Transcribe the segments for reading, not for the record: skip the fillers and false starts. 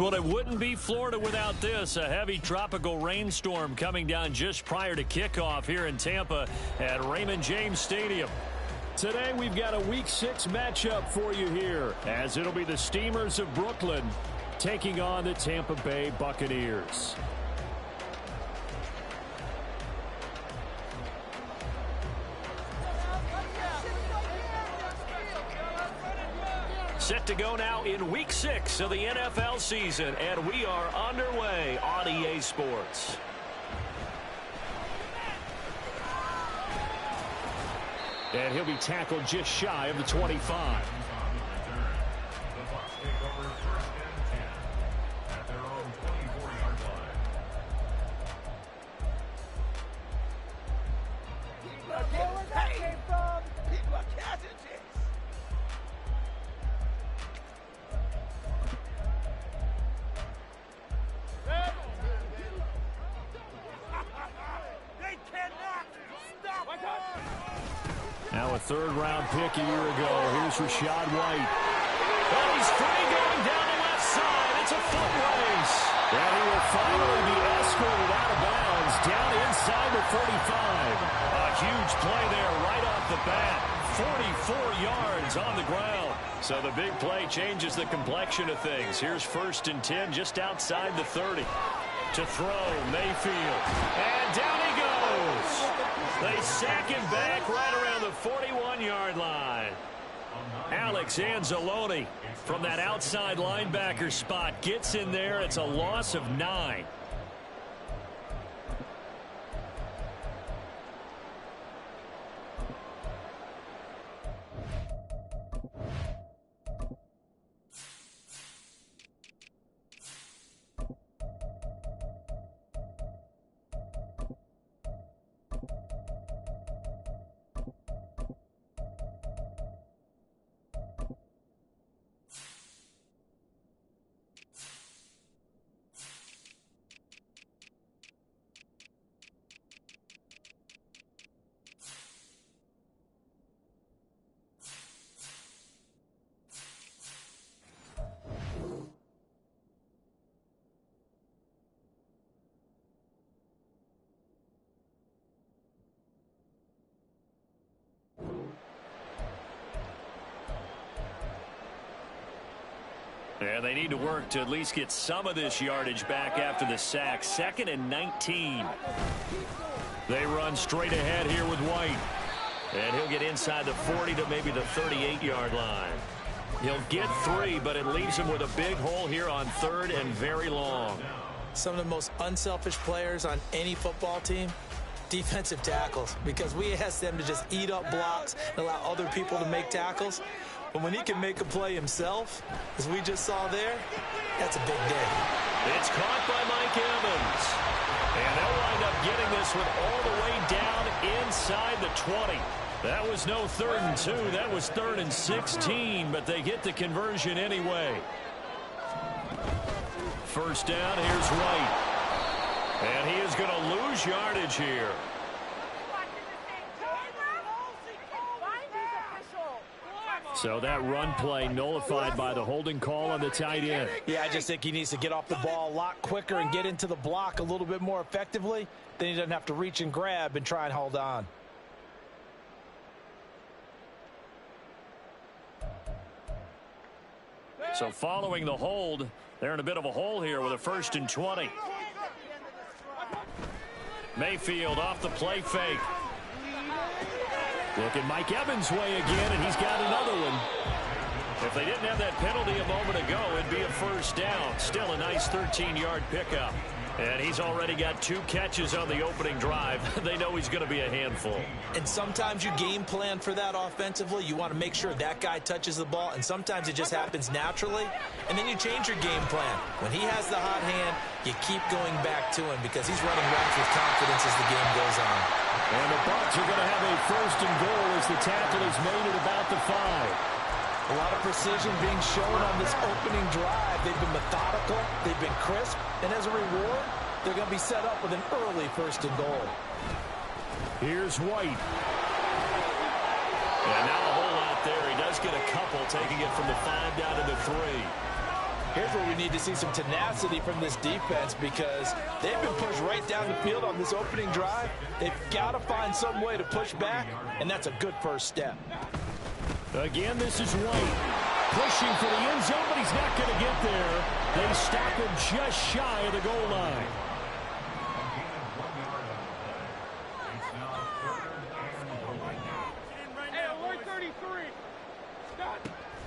Well, it wouldn't be Florida without this. A heavy tropical rainstorm coming down just prior to kickoff here in Tampa at Raymond James Stadium. Today we've got a Week 6 matchup for you here, as it'll be the Steamers of Brooklyn taking on the Tampa Bay Buccaneers. Set to go now in Week 6 of the NFL season, and we are underway on EA Sports. And he'll be tackled just shy of the 25. Now a third-round pick a year ago. Here's Rachaad White. And he's free going down the left side. It's a foot race. And he will finally be escorted out of bounds down inside the 45. A huge play there right off the bat. 44 yards on the ground. So the big play changes the complexion of things. Here's 1st and 10 just outside the 30. To throw, Mayfield. And down he goes. They sack him back right around the 41-yard line. Alex Anzalone from that outside linebacker spot gets in there. It's a loss of 9. And they need to work to at least get some of this yardage back after the sack. 2nd and 19. They run straight ahead here with White. And he'll get inside the 40 to maybe the 38-yard line. He'll get 3, but it leaves him with a big hole here on 3rd and very long. Some of the most unselfish players on any football team, defensive tackles, because we ask them to just eat up blocks and allow other people to make tackles. But when he can make a play himself, as we just saw there, that's a big day. It's caught by Mike Evans. And they'll wind up getting this one all the way down inside the 20. That was no 3rd and 2. That was 3rd and 16, but they get the conversion anyway. 1st down, here's White. And he is going to lose yardage here. So that run play nullified by the holding call on the tight end. Yeah, I just think he needs to get off the ball a lot quicker and get into the block a little bit more effectively. Then he doesn't have to reach and grab and try and hold on. So following the hold, they're in a bit of a hole here with a 1st and 20. Mayfield off the play fake. Looking Mike Evans' way again, and he's got another one. If they didn't have that penalty a moment ago, it'd be a 1st down. Still a nice 13-yard pickup. And he's already got 2 catches on the opening drive. They know he's going to be a handful. And sometimes you game plan for that offensively. You want to make sure that guy touches the ball, and sometimes it just happens naturally. And then you change your game plan. When he has the hot hand, you keep going back to him because he's running routes with confidence as the game goes on. And the Bucs are going to have a 1st and goal as the tackle is made at about the 5. A lot of precision being shown on this opening drive. They've been methodical. They've been crisp. And as a reward, they're going to be set up with an early 1st and goal. Here's White. And now a hole out there. He does get a couple, taking it from the 5 down to the 3. Here's where we need to see some tenacity from this defense because they've been pushed right down the field on this opening drive. They've got to find some way to push back, and that's a good first step. Again, this is White. Pushing for the end zone, but he's not going to get there. They stop him just shy of the goal line.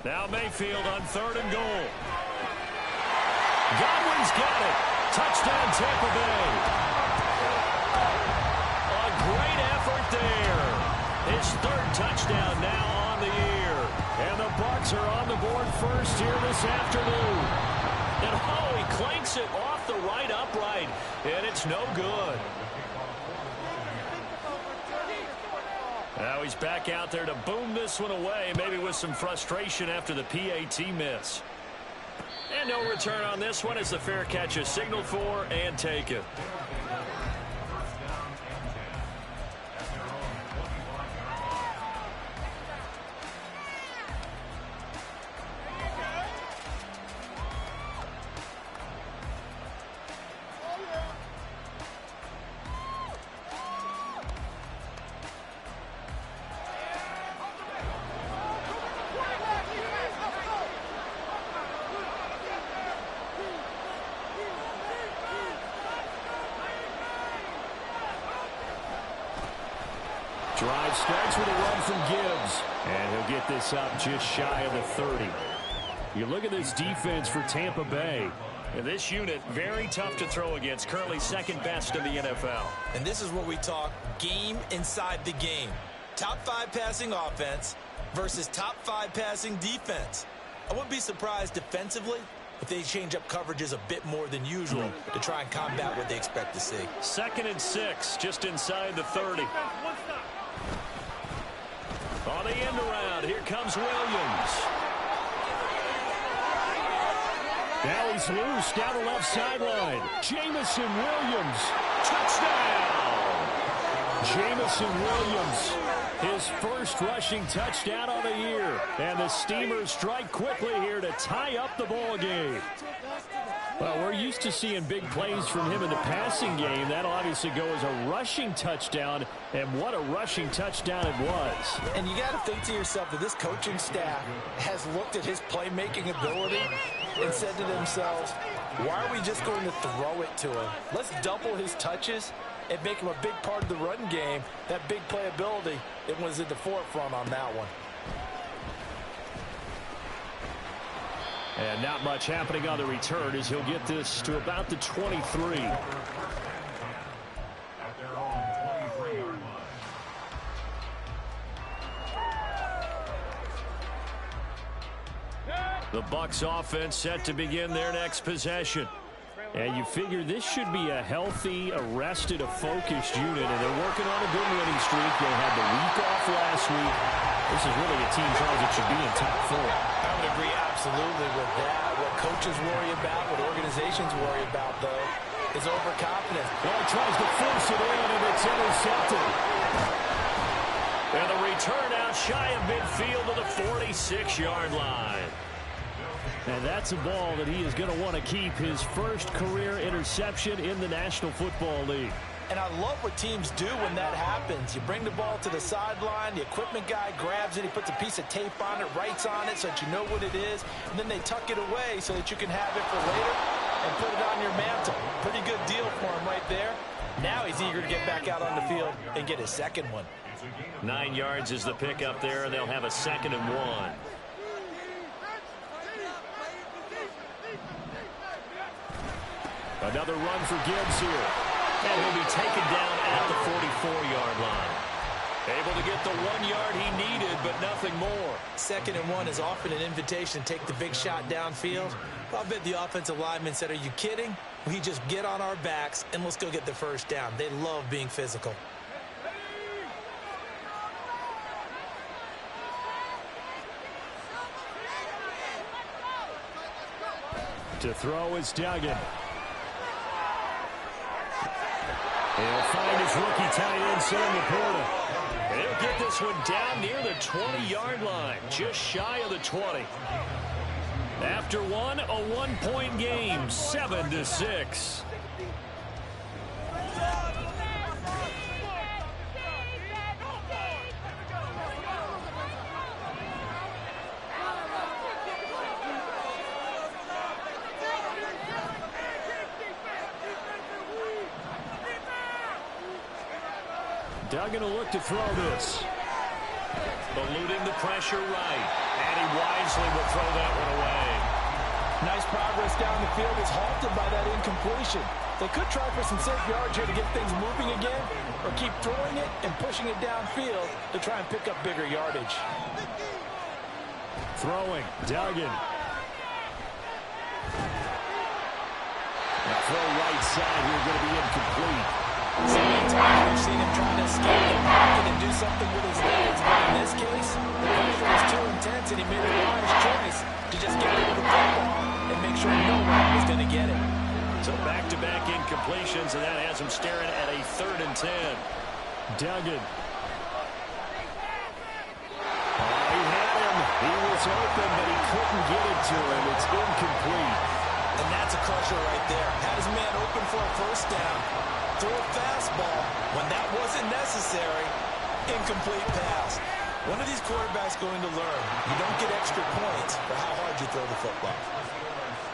Now Mayfield on 3rd and goal. Godwin's got it. Touchdown, Tampa Bay. A great effort there. His 3rd touchdown now on the year. And the Bucs are on the board first here this afternoon. And oh, he clanks it off the right upright. And it's no good. Now he's back out there to boom this one away, maybe with some frustration after the PAT miss. And no return on this one as the fair catch is signaled for and taken. Drive starts with a run from Gibbs. And he'll get this up just shy of the 30. You look at this defense for Tampa Bay. And this unit, very tough to throw against. Currently 2nd best in the NFL. And this is where we talk game inside the game. Top 5 passing offense versus top 5 passing defense. I wouldn't be surprised defensively if they change up coverages a bit more than usual to try and combat what they expect to see. 2nd and 6, just inside the 30. On the end around, here comes Williams. Now he's loose down the left sideline. Jamison Williams, touchdown! Jamison Williams, his first rushing touchdown on the year. And the Steamers strike quickly here to tie up the ball game. Well, we're used to seeing big plays from him in the passing game. That'll obviously go as a rushing touchdown, and what a rushing touchdown it was. And you got to think to yourself that this coaching staff has looked at his playmaking ability and said to themselves, why are we just going to throw it to him? Let's double his touches and make him a big part of the run game. That big playability, it was at the forefront on that one. And not much happening on the return as he'll get this to about the 23. The Bucs offense set to begin their next possession. And you figure this should be a healthy, arrested, a focused unit. And they're working on a good winning streak. They had the week off last week. This is really a team, Charles, that should be in top 4. I would agree absolutely with that. What coaches worry about, what organizations worry about, though, is overconfidence. Well, he tries to force it in, and it's intercepted. And the return out shy of midfield to the 46-yard line. And that's a ball that he is going to want to keep, his first career interception in the National Football League. And I love what teams do when that happens. You bring the ball to the sideline, the equipment guy grabs it, he puts a piece of tape on it, writes on it so that you know what it is, and then they tuck it away so that you can have it for later and put it on your mantle. Pretty good deal for him right there. Now he's eager to get back out on the field and get his second one. 9 yards is the pickup there, and they'll have a 2nd and 1. Another run for Gibbs here. And he'll be taken down at the 44-yard line. Able to get the 1 yard he needed, but nothing more. 2nd and 1 is often an invitation to take the big shot downfield. Well, I bet the offensive lineman said, are you kidding? We just get on our backs and let's go get the first down. They love being physical. To throw is Duggan. He'll find his rookie tight end, Sam Laporta. And he'll get this one down near the 20-yard line, just shy of the 20. After one, a one-point game, 7-6. Duggan will look to throw this. Eluding the pressure right. And he wisely will throw that one away. Nice progress down the field is halted by that incompletion. They could try for some safe yards here to get things moving again, or keep throwing it and pushing it downfield to try and pick up bigger yardage. Throwing, Duggan. The throw right side here going to be incomplete. So many times we've seen him trying to escape the pocket and do something with his legs, but in this case, the pressure was too intense and he made a wise choice to just get rid of the football and make sure no one was going to get it. So back-to-back incompletions, and that has him staring at a 3rd and 10. Duggan. He had him. He was open, but he couldn't get it to him. It's incomplete. And that's a crusher right there. Had his man open for a first down. Throw a fastball when that wasn't necessary. Incomplete pass. When are these quarterbacks going to learn? You don't get extra points for how hard you throw the football.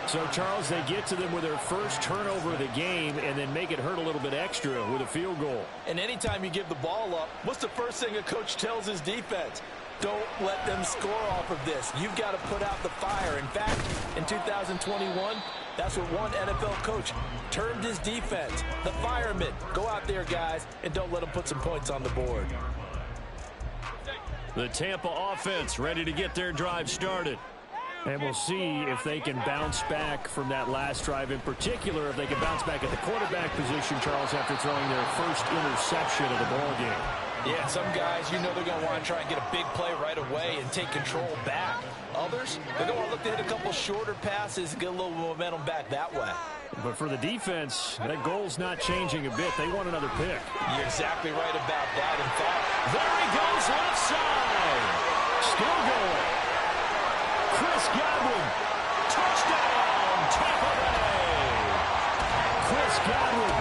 So, Charles, they get to them with their first turnover of the game and then make it hurt a little bit extra with a field goal. And anytime you give the ball up, what's the first thing a coach tells his defense? Don't let them score off of this. You've got to put out the fire. In fact, in 2021, that's what one NFL coach termed his defense, the firemen. Go out there, guys, and don't let them put some points on the board. The Tampa offense ready to get their drive started. And we'll see if they can bounce back from that last drive. In particular, if they can bounce back at the quarterback position, Charles, after throwing their first interception of the ball game. Yeah, some guys, you know they're going to want to try and get a big play right away and take control back. Others, they're going to want to look to hit a couple shorter passes and get a little momentum back that way. But for the defense, that goal's not changing a bit. They want another pick. You're exactly right about that. In fact, there he goes left side. Still going. Chris Godwin. Touchdown, Tampa Bay. Chris Godwin.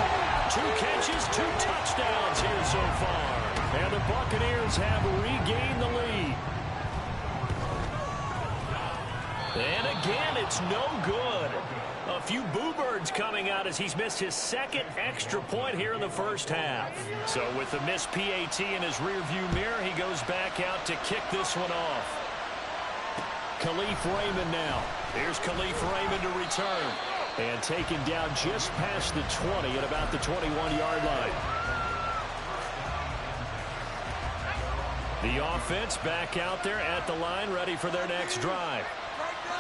2 catches, 2 touchdowns here so far. And the Buccaneers have regained the lead. And again, it's no good. A few boo birds coming out as he's missed his 2nd extra point here in the first half. So with the missed PAT in his rearview mirror, he goes back out to kick this one off. Khalif Raymond now. Here's Khalif Raymond to return. And taken down just past the 20 at about the 21-yard line. The offense back out there at the line, ready for their next drive.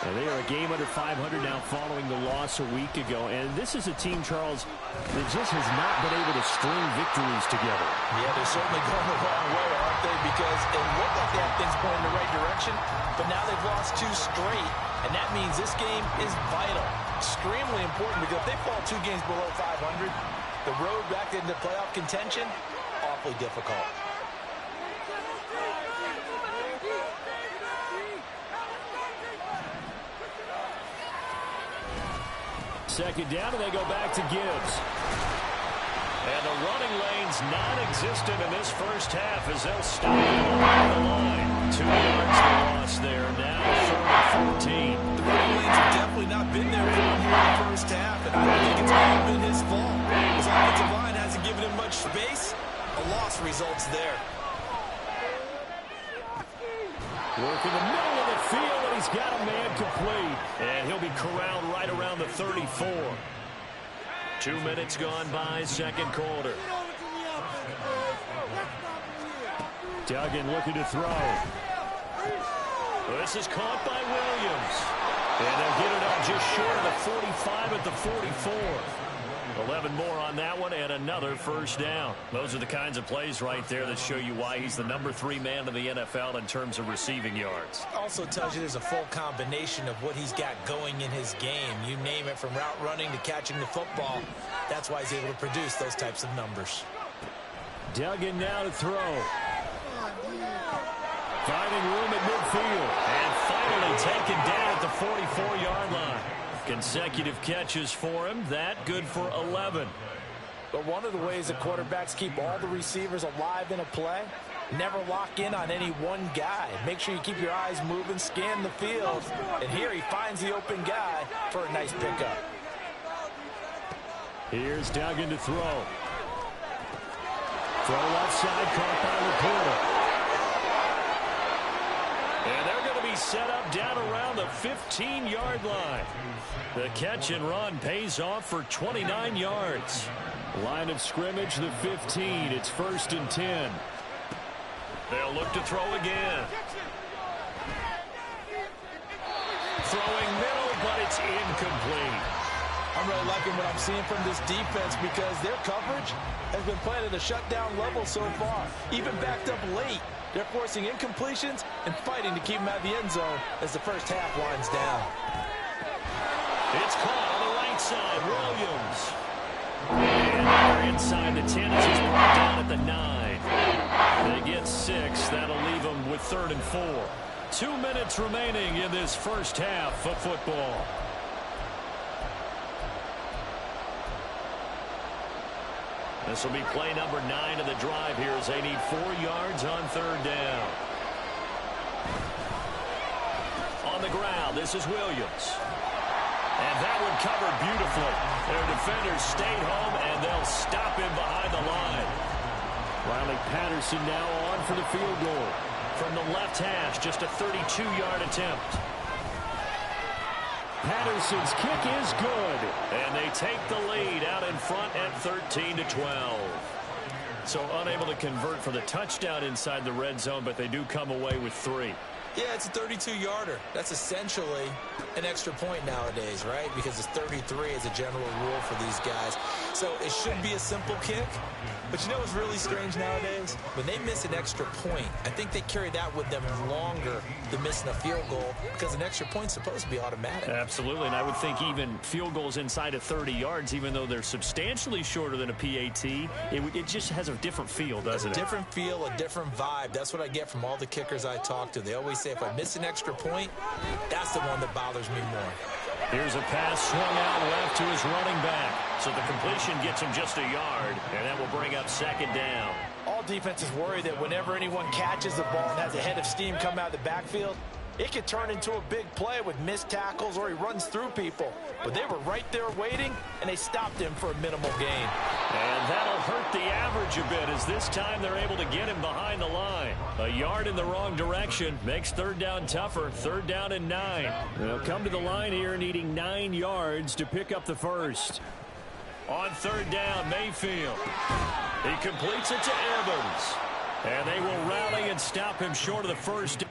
And they are a game under 500 now following the loss a week ago. And this is a team, Charles, that just has not been able to string victories together. Yeah, they're certainly going the wrong way, aren't they? Because it looked like they had things going in the right direction, but now they've lost 2 straight, and that means this game is vital. Extremely important, because if they fall 2 games below 500, the road back into playoff contention, awfully difficult. Second down, and they go back to Gibbs. And the running lane's non-existent in this first half as they'll stop on the line. 2 yards the loss there. Now 3rd and 14. The running lanes have definitely not been there for him here in the first half, and I don't think it's all been his fault. His offensive line hasn't given him much space. A loss results there. Work in the middle of the field, and he's got a man complete. And he'll be corralled right around the 34. 2 minutes gone by, 2nd quarter. Duggan looking to throw. This is caught by Williams. And they'll get it out just short of the 45 at the 44. 11 more on that one, and another first down. Those are the kinds of plays right there that show you why he's the number 3 man in the NFL in terms of receiving yards. Also tells you there's a full combination of what he's got going in his game. You name it, from route running to catching the football. That's why he's able to produce those types of numbers. Duggan now to throw. Finding room at midfield. And finally taken down at the 44-yard line. Consecutive catches for him. That good for 11. But one of the ways that quarterbacks keep all the receivers alive in a play, never lock in on any one guy. Make sure you keep your eyes moving, scan the field. And here he finds the open guy for a nice pickup. Here's Duggan to throw. Throw left side, caught by Laporta. And they're going to be set up down around the 15-yard line. The catch and run pays off for 29 yards. Line of scrimmage, the 15. It's 1st and 10. They'll look to throw again. Throwing middle, but it's incomplete. I'm really liking what I'm seeing from this defense because their coverage has been playing at a shutdown level so far. Even backed up late, they're forcing incompletions and fighting to keep them out of the end zone as the first half winds down. It's caught on the right side. Williams. And they're inside the 10 as he's brought down at the 9. They get 6. That'll leave them with 3rd and 4. 2 minutes remaining in this first half of football. This will be play number 9 of the drive here as they need 4 yards on 3rd down. On the ground, this is Williams. And that one covered beautifully. Their defenders stayed home, and they'll stop him behind the line. Riley Patterson now on for the field goal. From the left hash, just a 32-yard attempt. Patterson's kick is good. And they take the lead out in front at 13-12. So unable to convert for the touchdown inside the red zone, but they do come away with 3. Yeah, it's a 32-yarder. That's essentially an extra point nowadays, right? Because it's 33 as a general rule for these guys. So it should be a simple kick. But you know what's really strange nowadays? When they miss an extra point, I think they carry that with them longer than missing a field goal because an extra point's supposed to be automatic. Absolutely, and I would think even field goals inside of 30 yards, even though they're substantially shorter than a PAT, it just has a different feel, doesn't it? A different feel, a different vibe. That's what I get from all the kickers I talk to. They always say if I miss an extra point, that's the one that bothers me more. Here's a pass swung out left to his running back. So the completion gets him just a yard, and that will bring up 2nd down. All defenses worry that whenever anyone catches the ball and has a head of steam come out of the backfield, it could turn into a big play with missed tackles or he runs through people. But they were right there waiting, and they stopped him for a minimal gain. And that'll hurt the average a bit as this time they're able to get him behind the line. A yard in the wrong direction makes 3rd down tougher. 3rd down and 9. They'll come to the line here needing 9 yards to pick up the first. On 3rd down, Mayfield. He completes it to Evans. And they will rally and stop him short of the first.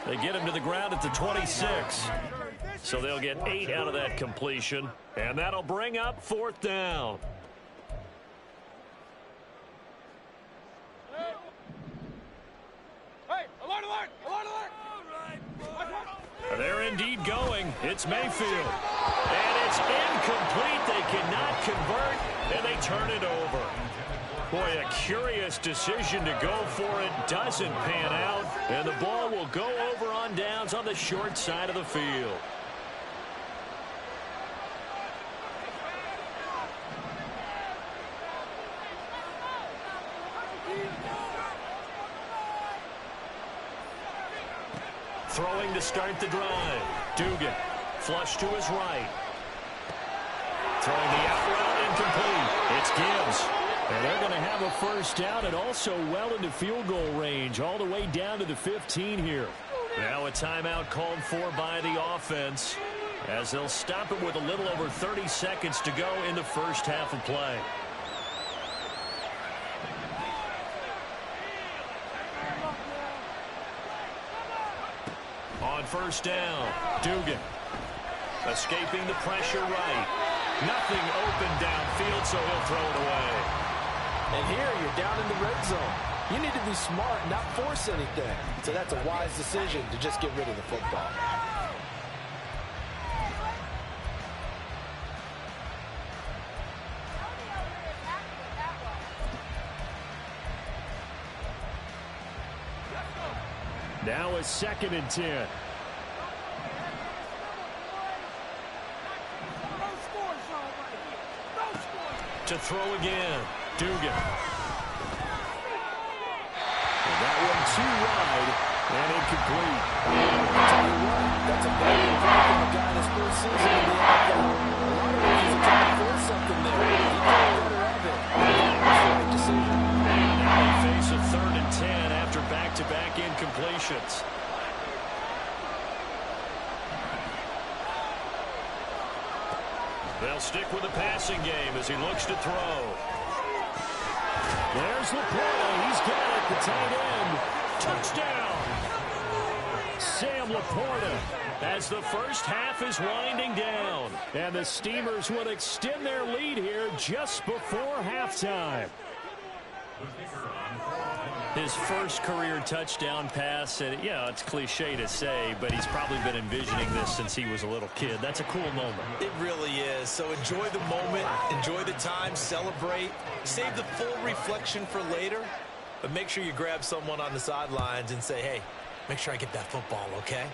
They get him to the ground at the 26. So they'll get 8 out of that completion. And that'll bring up 4th down. Hey, alert, alert, alert, alert. They're indeed going. It's Mayfield. And it's incomplete. They cannot convert, and they turn it over. Boy, a curious decision to go for it. Doesn't pan out, and the ball will go over on downs on the short side of the field. Throwing to start the drive. Dugan, flush to his right. Throwing the out route, incomplete. It's Gibbs. And they're going to have a first down and also well into field goal range, all the way down to the 15 here. Now a timeout called for by the offense. as they'll stop it with a little over 30 seconds to go in the first half of play. On first down, Dugan escaping the pressure right. Nothing open downfield, so he'll throw it away. And here you're down in the red zone. You need to be smart, not force anything. So that's a wise decision to just get rid of the football. Now a 2nd and 10. To throw again, Dugan. And that one too wide and incomplete. I'll tell you what, that's a better impact from a guy in his first season in the NFL. A lot of reasons are trying to force something there. He got better of it. That was the right decision. Now they face a 3rd and 10 after back-to-back incompletions. They'll stick with the passing game as he looks to throw. There's Laporta. He's got it. The tight end. Touchdown. Sam Laporta as the first half is winding down. And the Steamers will extend their lead here just before halftime. His first career touchdown pass, and yeah, it's cliche to say, but he's probably been envisioning this since he was a little kid. That's a cool moment. It really is. So enjoy the moment, enjoy the time, celebrate, save the full reflection for later, but make sure you grab someone on the sidelines and say, hey, make sure I get that football, okay?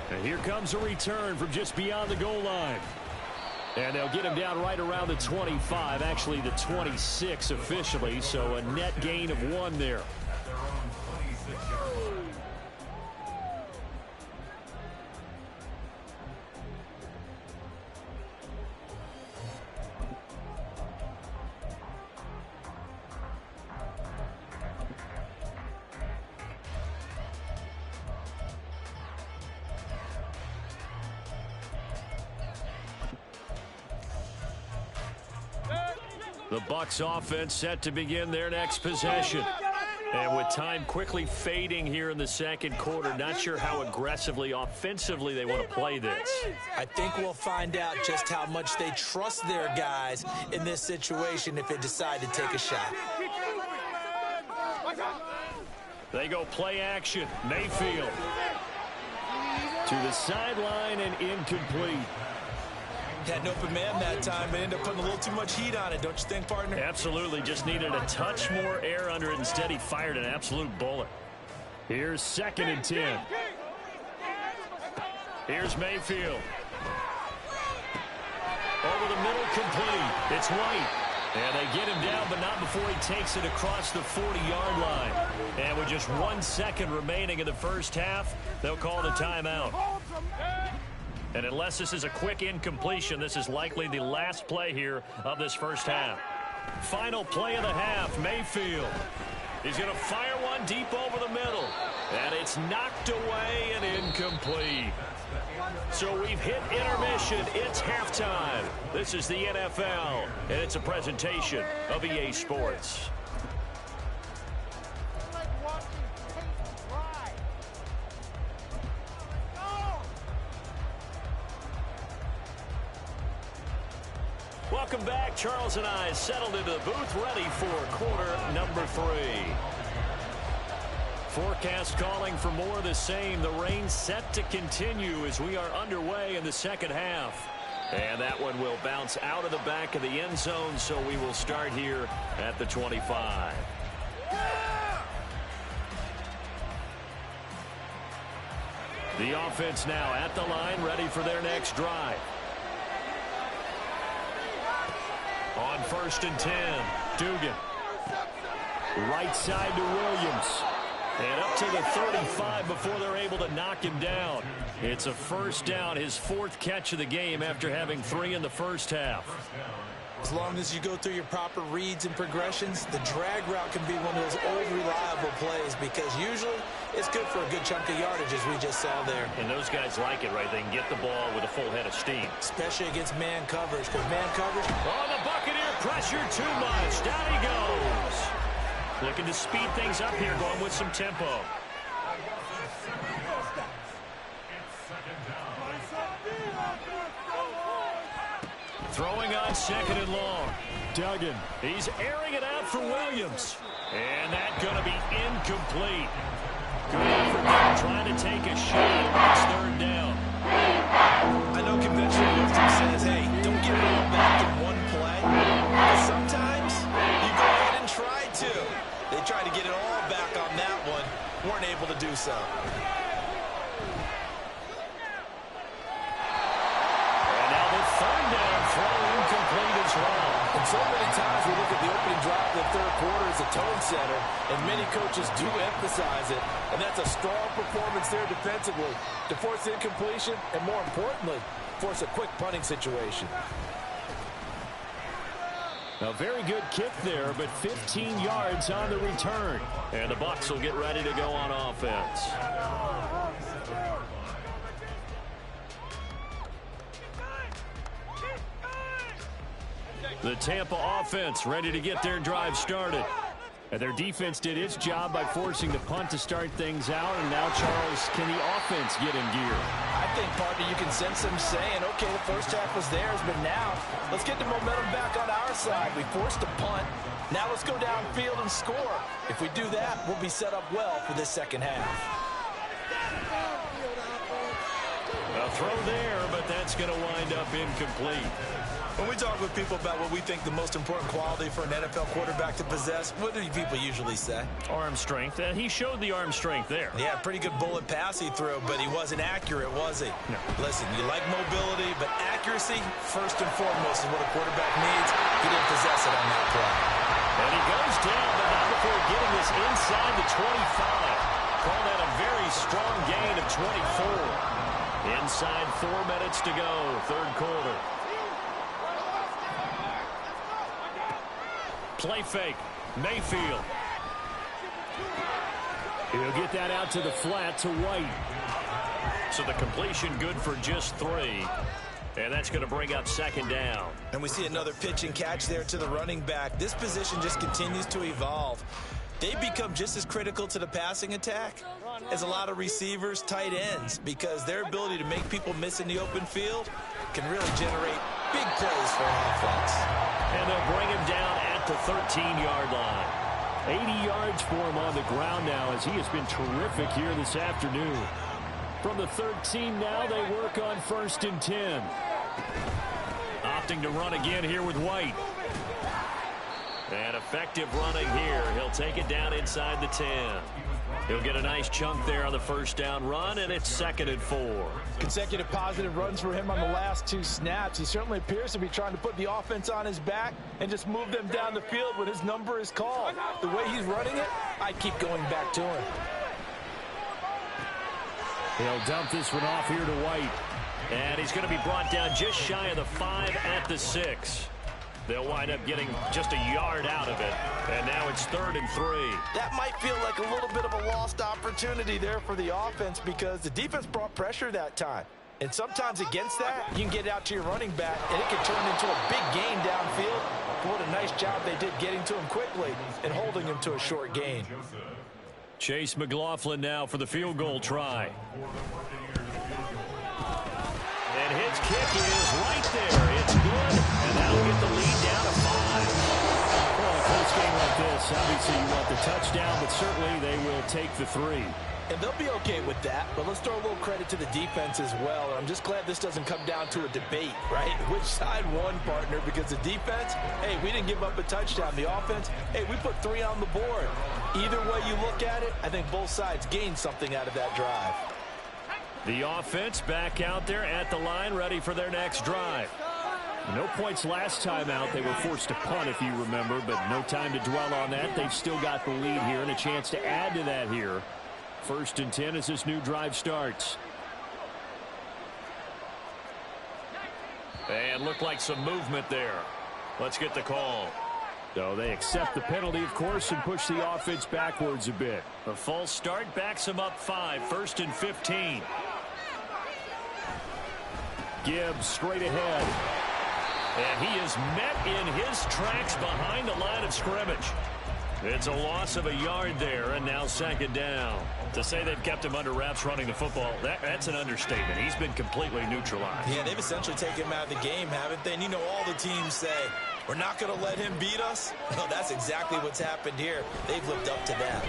And here comes a return from just beyond the goal line. And they'll get him down right around the 25, actually the 26 officially, so a net gain of 1 there. The Bucs offense set to begin their next possession. And with time quickly fading here in the second quarter, not sure how aggressively, offensively they want to play this. I think we'll find out just how much they trust their guys in this situation if they decide to take a shot. They go play action. Mayfield to the sideline and incomplete. Had an open man that time, but ended up putting a little too much heat on it, don't you think, partner? Absolutely. Just needed a touch more air under it. Instead, he fired an absolute bullet. Here's 2nd and 10. Here's Mayfield. Over the middle, complete. It's White. And they get him down, but not before he takes it across the 40-yard line. And with just 1 second remaining in the first half, they'll call the timeout. And unless this is a quick incompletion, this is likely the last play here of this first half. Final play of the half, Mayfield. He's going to fire one deep over the middle. And it's knocked away and incomplete. So we've hit intermission. It's halftime. This is the NFL, and it's a presentation of EA Sports. Welcome back. Charles and I settled into the booth, ready for quarter number 3. Forecast calling for more of the same. The rain set to continue as we are underway in the second half. And that one will bounce out of the back of the end zone, so we will start here at the 25. The offense now at the line, ready for their next drive. On 1st and 10, Dugan. Right side to Williams. And up to the 35 before they're able to knock him down. It's a first down, his 4th catch of the game after having 3 in the first half. As long as you go through your proper reads and progressions, the drag route can be one of those old reliable plays because usually it's good for a good chunk of yardage, as we just saw there. And those guys like it, right? They can get the ball with a full head of steam. Especially against man coverage, because man coverage... Oh, the Buccaneer pressure too much. Down he goes. Looking to speed things up here, going with some tempo. Throwing on 2nd and long. Duggan. He's airing it out for Williams. And that's going to be incomplete. Good effort there, trying to take a shot. It's 3rd down. I know conventional wisdom says, hey, don't get it all back in one play. But sometimes you go ahead and try to. They tried to get it all back on that one. Weren't able to do so. As well. And so many times we look at the opening drive of the 3rd quarter as a tone setter, and many coaches do emphasize it, and that's a strong performance there defensively to force incompletion and, more importantly, force a quick punting situation. A very good kick there, but 15 yards on the return. And the Bucs will get ready to go on offense. The Tampa offense ready to get their drive started. And their defense did its job by forcing the punt to start things out. And now, Charles, can the offense get in gear? I think, partner, you can sense them saying, okay, the first half was theirs, but now let's get the momentum back on our side. We forced a punt. Now let's go downfield and score. If we do that, we'll be set up well for this second half. A throw there, but that's going to wind up incomplete. When we talk with people about what we think the most important quality for an NFL quarterback to possess, what do people usually say? Arm strength. He showed the arm strength there. Yeah, pretty good bullet pass he threw, but he wasn't accurate, was he? No. Listen, you like mobility, but accuracy, first and foremost, is what a quarterback needs. He didn't possess it on that play. And he goes down, but not before getting this inside the 25. Call that a very strong gain of 24. Inside 4 minutes to go, 3rd quarter. Play fake. Mayfield. He'll get that out to the flat to White. So the completion good for just 3. And that's going to bring up 2nd down. And we see another pitch and catch there to the running back. This position just continues to evolve. They become just as critical to the passing attack as a lot of receivers, tight ends, because their ability to make people miss in the open field can really generate big plays for an offense. And they'll bring him down at the 13-yard line. 80 yards for him on the ground now as he has been terrific here this afternoon. From the 13 now, they work on 1st and 10. Opting to run again here with White. And effective running here. He'll take it down inside the 10. He'll get a nice chunk there on the 1st down run, and it's 2nd and 4. Consecutive positive runs for him on the last 2 snaps. He certainly appears to be trying to put the offense on his back and just move them down the field when his number is called. The way he's running it, I keep going back to him. He'll dump this one off here to White. And he's going to be brought down just shy of the 5 at the 6. They'll wind up getting just a yard out of it. And now it's 3rd and 3. That might feel like a little bit of a lost opportunity there for the offense because the defense brought pressure that time. And sometimes against that, you can get out to your running back, and it can turn into a big gain downfield. But what a nice job they did getting to him quickly and holding him to a short gain. Chase McLaughlin now for the field goal try. And his kick is right there. It's good, and that'll get the lead down to 5. Well, a close game like this, obviously you want the touchdown, but certainly they will take the 3. And they'll be okay with that, but let's throw a little credit to the defense as well. And I'm just glad this doesn't come down to a debate, right? Which side won, partner? Because the defense, hey, we didn't give up a touchdown. The offense, hey, we put 3 on the board. Either way you look at it, I think both sides gained something out of that drive. The offense back out there at the line, ready for their next drive. No points last time out. They were forced to punt, if you remember, but no time to dwell on that. They've still got the lead here and a chance to add to that here. 1st and 10 as this new drive starts. And looked like some movement there. Let's get the call. So they accept the penalty, of course, and push the offense backwards a bit. A false start backs them up 5, 1st and 15. Gibbs straight ahead. And he is met in his tracks behind the line of scrimmage. It's a loss of a yard there, and now 2nd down. To say they've kept him under wraps running the football, that's an understatement. He's been completely neutralized. Yeah, they've essentially taken him out of the game, haven't they? And you know all the teams say, we're not going to let him beat us. Well, that's exactly what's happened here. They've lived up to that.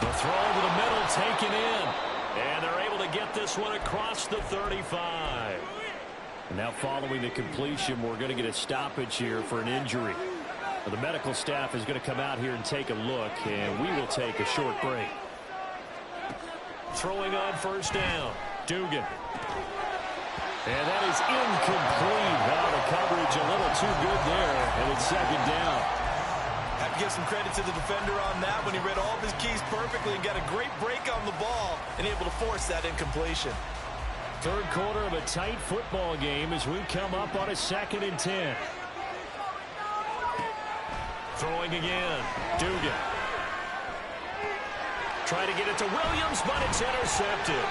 The throw over the middle taken in. And they're able to get this one across the 35. And now following the completion, we're going to get a stoppage here for an injury. The medical staff is going to come out here and take a look, and we will take a short break. Throwing on 1st down, Dugan. And that is incomplete. Now the coverage a little too good there, and it's 2nd down. Have to give some credit to the defender on that when he read all of his keys perfectly and got a great break on the ball and able to force that incompletion. 3rd quarter of a tight football game as we come up on a 2nd and 10. Throwing again. Dugan. Trying to get it to Williams, but it's intercepted.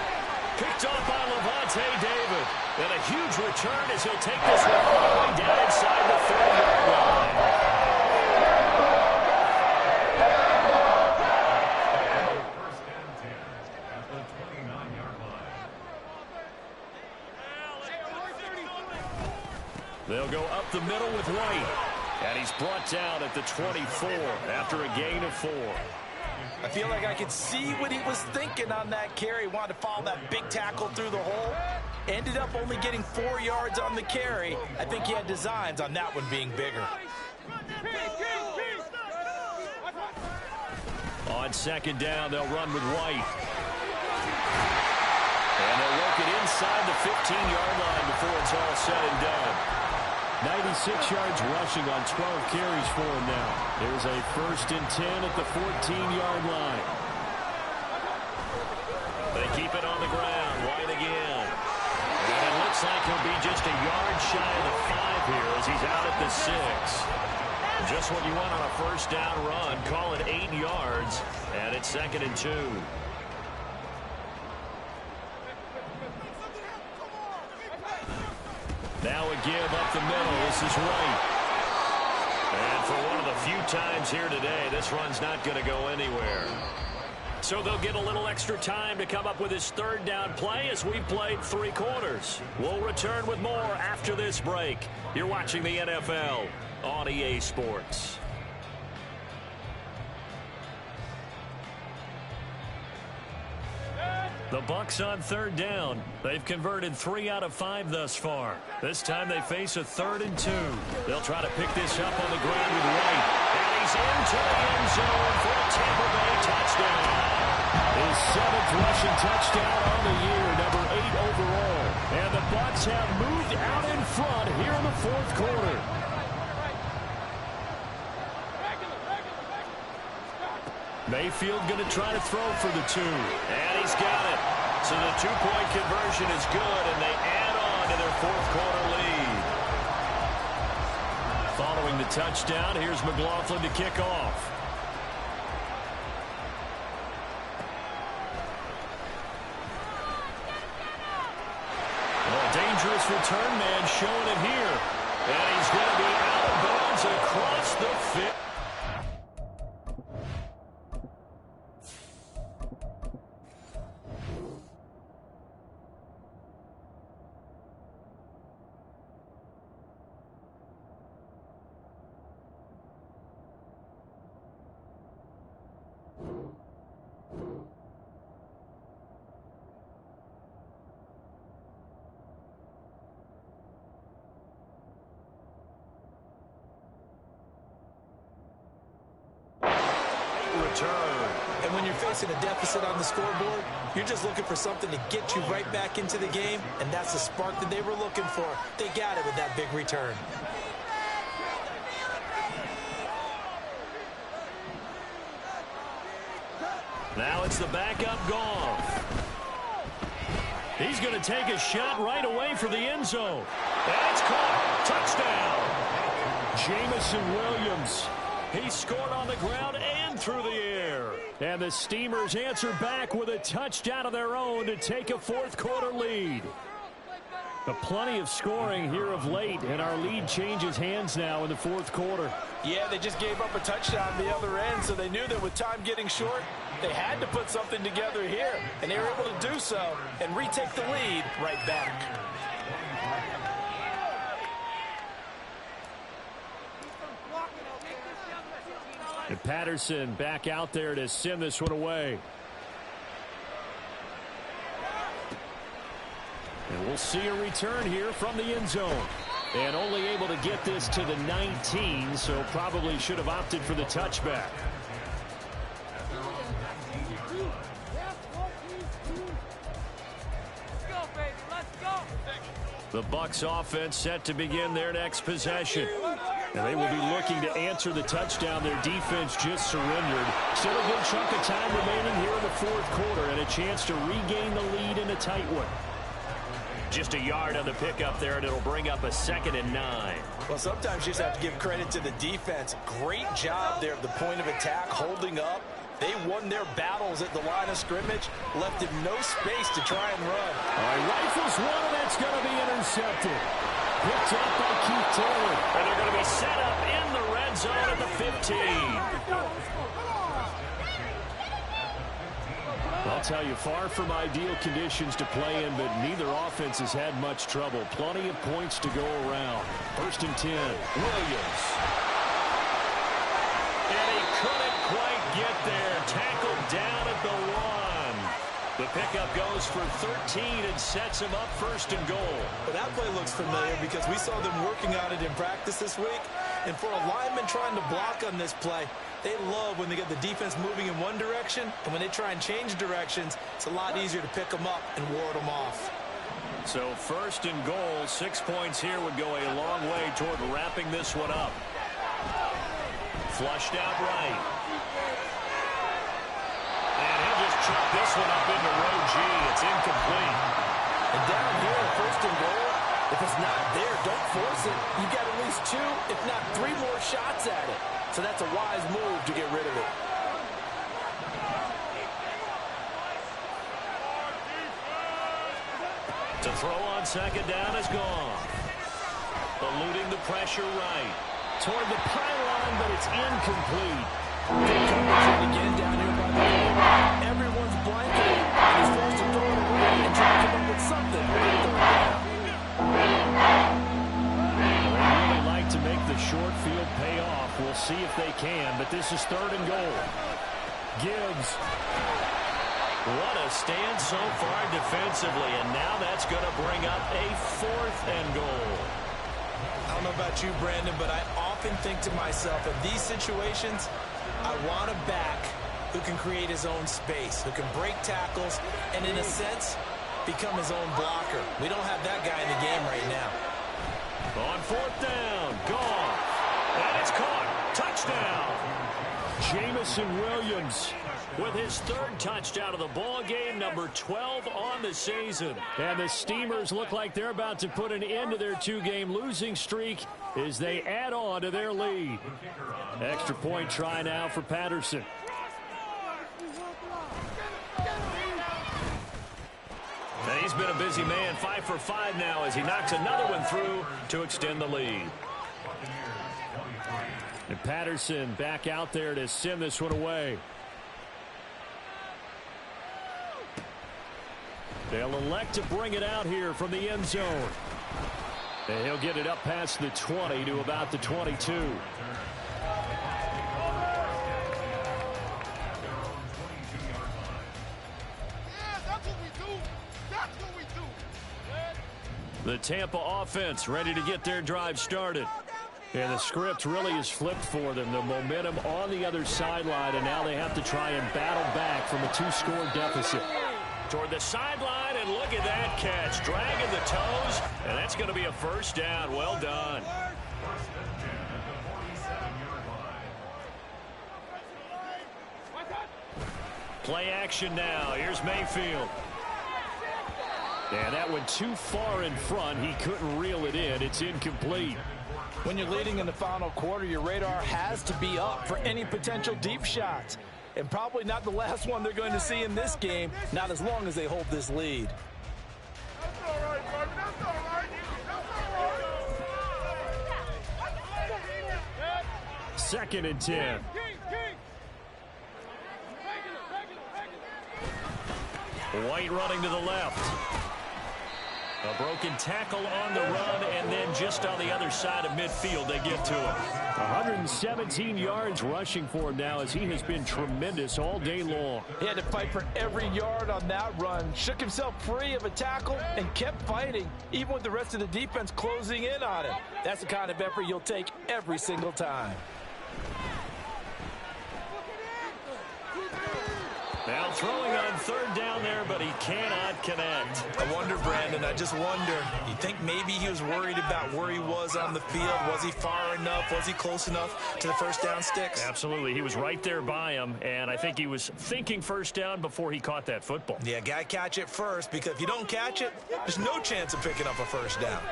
Picked off by Levante David. And a huge return as he'll take this one all the way down inside the 30-yard line. They'll go up the middle with White. And he's brought down at the 24 after a gain of 4. I feel like I could see what he was thinking on that carry. Wanted to follow that big tackle through the hole. Ended up only getting 4 yards on the carry. I think he had designs on that one being bigger. On 2nd down, they'll run with White. And they'll work it inside the 15-yard line before it's all said and done. 96 yards rushing on 12 carries for him now. There's a 1st and 10 at the 14-yard line. They keep it on the ground. White again. And it looks like he'll be just a yard shy of the 5 here as he's out at the 6. Just what you want on a 1st down run. Call it 8 yards. And it's 2nd and 2. Now a give up the middle. This is White. And for one of the few times here today, this run's not going to go anywhere. So they'll get a little extra time to come up with his 3rd down play as we've played 3 quarters. We'll return with more after this break. You're watching the NFL on EA Sports. The Bucs on 3rd down. They've converted 3 out of 5 thus far. This time they face a 3rd and 2. They'll try to pick this up on the ground with White. And he's into the end zone for a Tampa Bay touchdown. His 7th rushing touchdown on the year, number 8 overall. And the Bucs have moved out in front here in the 4th quarter. Mayfield going to try to throw for the 2. And he's got it. So the 2-point conversion is good, and they add on to their 4th quarter lead. Following the touchdown, here's McLaughlin to kick off. A dangerous return man showing it here. And he's going to be out of bounds across the 50. And when you're facing a deficit on the scoreboard, you're just looking for something to get you right back into the game, and that's the spark that they were looking for. They got it with that big return. Now it's the backup Goff. He's going to take a shot right away for the end zone. And it's caught. Touchdown. Jamison Williams. He scored on the ground and through the air. And the Steamers answer back with a touchdown of their own to take a fourth-quarter lead. Plenty of scoring here of late, and our lead changes hands now in the fourth quarter. Yeah, they just gave up a touchdown the other end, so they knew that with time getting short, they had to put something together here, and they were able to do so and retake the lead right back. And Patterson back out there to send this one away. And we'll see a return here from the end zone. And only able to get this to the 19, so probably should have opted for the touchback. The Bucs offense set to begin their next possession. And they will be looking to answer the touchdown their defense just surrendered. Still a good chunk of time remaining here in the fourth quarter and a chance to regain the lead in a tight one. Just a yard on the pickup there, and it'll bring up a 2nd and 9. Well, sometimes you just have to give credit to the defense. Great job there at the point of attack, holding up. They won their battles at the line of scrimmage, left him no space to try and run. All right, rifles one, and that's going to be intercepted. Picked up by Keith Taylor. And they're going to be set up in the red zone at the 15. I'll tell you, far from ideal conditions to play in, but neither offense has had much trouble. Plenty of points to go around. 1st and 10. Williams. And he couldn't quite get there. Tackled down at the 1. The pickup goes for 13 and sets him up 1st and goal. Well, that play looks familiar because we saw them working on it in practice this week. And for a lineman trying to block on this play, they love when they get the defense moving in one direction, and when they try and change directions, it's a lot easier to pick them up and ward them off. So 1st and goal, 6 points here would go a long way toward wrapping this one up. Flushed out right. And he'll just chuck this one up into row G. It's incomplete. And down here, 1st and goal, if it's not there, don't force it. You've got at least 2, if not 3 more shots at it. So that's a wise move to get rid of it. To throw on 2nd down is gone. Eluding the pressure right. Toward the pylon, but it's incomplete. Again down here by the goal. Everyone's blanketed. And he's forced to throw it away and try to come up with something. They really like to make the short field pay off. We'll see if they can, but this is 3rd and goal. Gibbs. What a stand so far defensively, and now that's going to bring up a 4th and goal. I don't know about you, Brandon, but I often think to myself, in these situations, I want a back who can create his own space, who can break tackles, and in a sense, become his own blocker. We don't have that guy in the game right now. On 4th down, gone. And it's caught. Touchdown. Jamison Williams with his 3rd touchdown of the ball game, number 12 on the season. And the Steamers look like they're about to put an end to their 2-game losing streak as they add on to their lead. Extra point try now for Patterson. And he's been a busy man, 5 for 5 now as he knocks another one through to extend the lead. And Patterson back out there to send this one away. They'll elect to bring it out here from the end zone. And he'll get it up past the 20 to about the 22. The Tampa offense ready to get their drive started. And the script really is flipped for them. The momentum on the other sideline, and now they have to try and battle back from a 2-score deficit. Toward the sideline, and look at that catch. Dragging the toes, and that's going to be a 1st down. Well done. Play action now. Here's Mayfield. And that went too far in front. He couldn't reel it in. It's incomplete. When you're leading in the final quarter, your radar has to be up for any potential deep shots. And probably not the last one they're going to see in this game, not as long as they hold this lead. Second and 10. White running to the left. A broken tackle on the run, and then just on the other side of midfield, they get to him. 117 yards rushing for him now, as he has been tremendous all day long. He had to fight for every yard on that run, shook himself free of a tackle, and kept fighting, even with the rest of the defense closing in on him. That's the kind of effort you'll take every single time. Now throwing on third down there, but he cannot connect. I wonder, Brandon, I just wonder, you think maybe he was worried about where he was on the field? Was he far enough? Was he close enough to the first down sticks? Absolutely. He was right there by him, and I think he was thinking first down before he caught that football. Yeah, got to catch it first, because if you don't catch it, there's no chance of picking up a first down.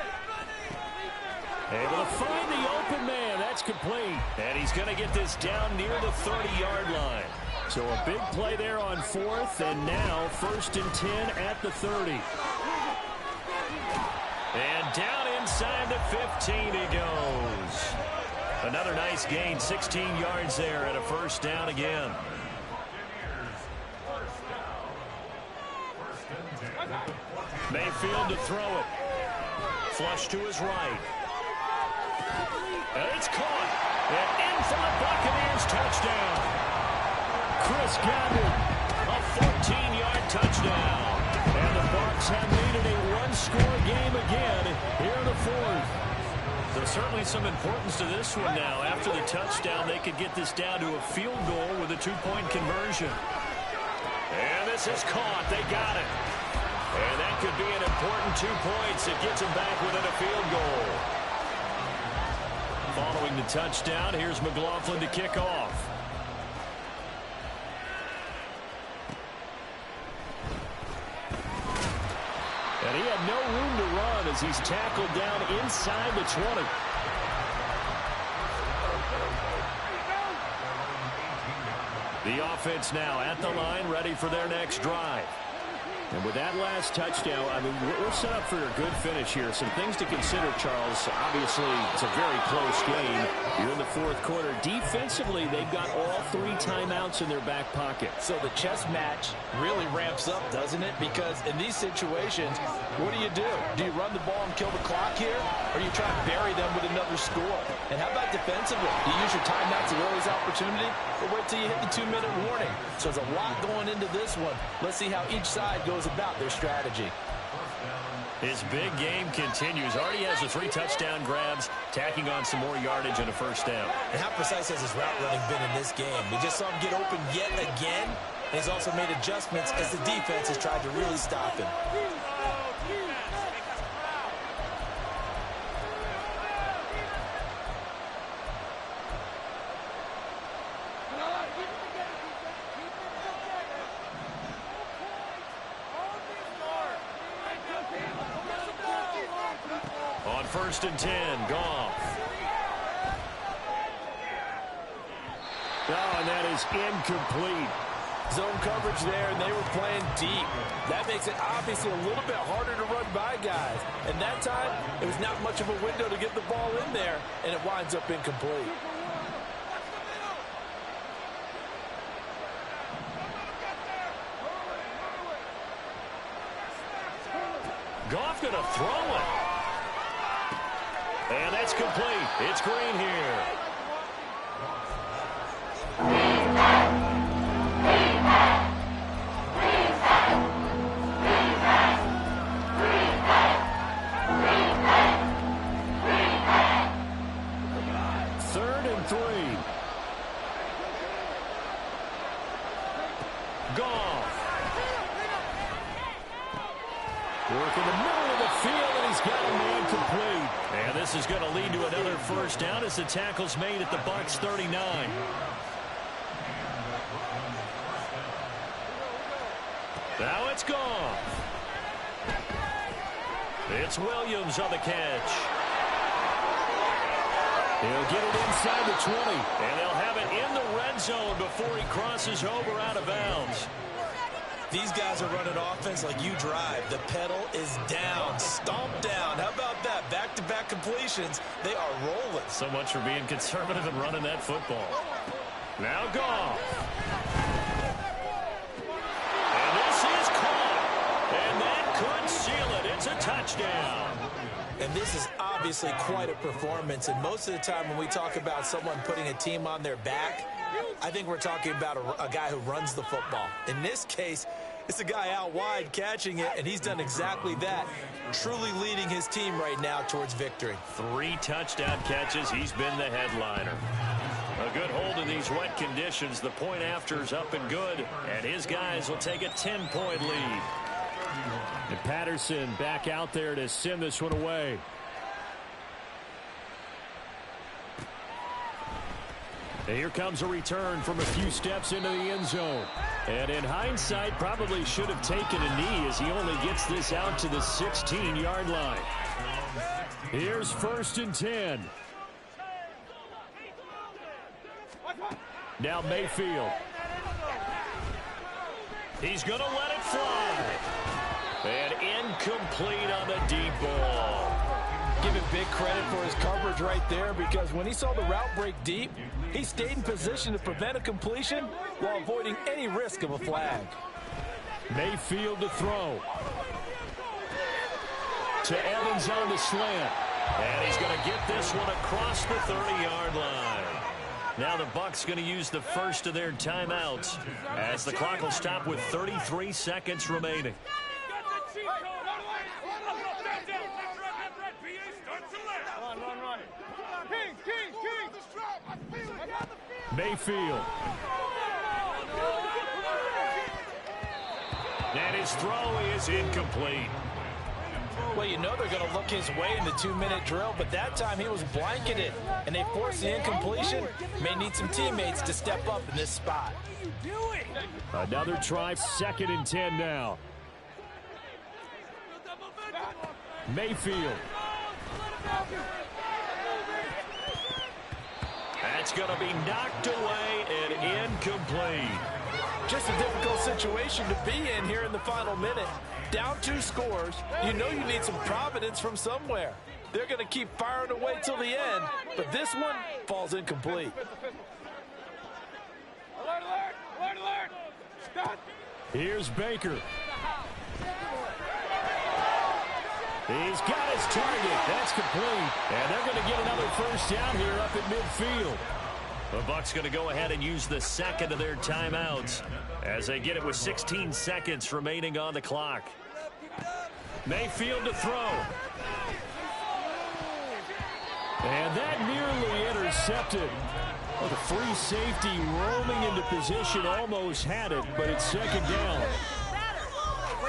Able to find the open man. That's complete. And he's going to get this down near the 30-yard line. So a big play there on fourth, and now first and 10 at the 30. And down inside the 15 he goes. Another nice gain, 16 yards there, and a first down again. Mayfield to throw it. Flush to his right. And it's caught. And in for the Buccaneers, touchdown. Chris Godwin, a 14-yard touchdown. And the Bucs have made it a one-score game again here in the fourth. There's certainly some importance to this one now. After the touchdown, they could get this down to a field goal with a two-point conversion. And this is caught. They got it. And that could be an important 2 points. It gets them back within a field goal. Following the touchdown, here's McLaughlin to kick off. And he had no room to run as he's tackled down inside the 20. The offense now at the line, ready for their next drive. And with that last touchdown, I mean, we're set up for a good finish here. Some things to consider, Charles. Obviously, it's a very close game. You're in the fourth quarter. Defensively, they've got all 3 timeouts in their back pocket. So the chess match really ramps up, doesn't it? Because in these situations, what do? Do you run the ball and kill the clock here? Or do you try to bury them with another score? And how about defensively? Do you use your timeouts at early's opportunity? Or wait till you hit the 2-minute warning? So there's a lot going into this one. Let's see how each side goes about their strategy. His big game continues. Already has the 3 touchdown grabs, tacking on some more yardage and a first down. And how precise has his route running been in this game? We just saw him get open yet again. And he's also made adjustments as the defense has tried to really stop him. First and 10, Goff. Oh, and that is incomplete. Zone coverage there, and they were playing deep. That makes it obviously a little bit harder to run by guys. And that time, it was not much of a window to get the ball in there, and it winds up incomplete. Goff going to throw it. And that's complete. It's Green here. Third and 3. Goff. Work in the middle of the field, and he's got a man complete. And this is going to lead to another first down as the tackle's made at the Bucs 39. Now it's Goff. It's Williams on the catch. He'll get it inside the 20, and they'll have it in the red zone before he crosses over out of bounds. These guys are running offense like you drive. The pedal is down, stomped down. How about that? Back-to-back completions. They are rolling. So much for being conservative and running that football. Now Goff. And this is caught. And that could seal it. It's a touchdown. And this is obviously quite a performance. And most of the time when we talk about someone putting a team on their back, I think we're talking about a guy who runs the football. In this case, it's a guy out wide catching it, and he's done exactly that, truly leading his team right now towards victory. 3 touchdown catches. He's been the headliner. A good hold in these wet conditions. The point after is up and good, and his guys will take a 10-point lead. And Patterson back out there to send this one away. And here comes a return from a few steps into the end zone. And in hindsight, probably should have taken a knee as he only gets this out to the 16-yard line. Here's 1st and 10. Now Mayfield. He's going to let it fly. And incomplete on the deep ball. Give him big credit for his coverage right there, because when he saw the route break deep, he stayed in position to prevent a completion while avoiding any risk of a flag. Mayfield to throw. To Evans on the slant. And he's going to get this one across the 30-yard line. Now the Bucs going to use the first of their timeouts as the clock will stop with 33 seconds remaining. Mayfield. And his throw is incomplete. Well, you know they're going to look his way in the 2-minute drill, but that time he was blanketed, and they forced the incompletion. May need some teammates to step up in this spot. Another try, 2nd and 10 now. Mayfield. That's going to be knocked away and incomplete. Just a difficult situation to be in here in the final minute. Down 2 scores, you know you need some providence from somewhere. They're going to keep firing away till the end, but this one falls incomplete. Here's Baker. He's got his target. That's complete. And they're going to get another first down here up at midfield. The Bucs going to go ahead and use the 2nd of their timeouts as they get it with 16 seconds remaining on the clock. Mayfield to throw. And that nearly intercepted. Well, the free safety roaming into position almost had it, but it's 2nd down.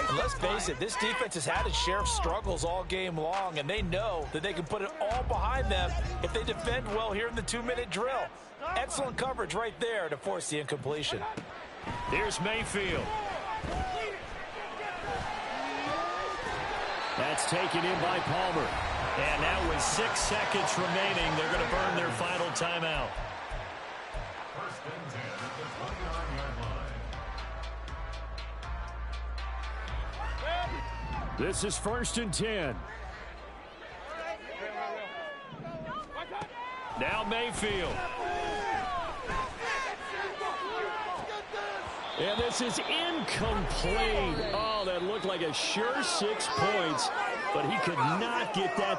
And let's face it, this defense has had its share of struggles all game long, and they know that they can put it all behind them if they defend well here in the 2-minute drill. Excellent coverage right there to force the incompletion. Here's Mayfield. That's taken in by Palmer. And now with 6 seconds remaining, they're going to burn their final timeout. This is 1st and 10. Now Mayfield. And this is incomplete. Oh, that looked like a sure 6 points, but he could not get that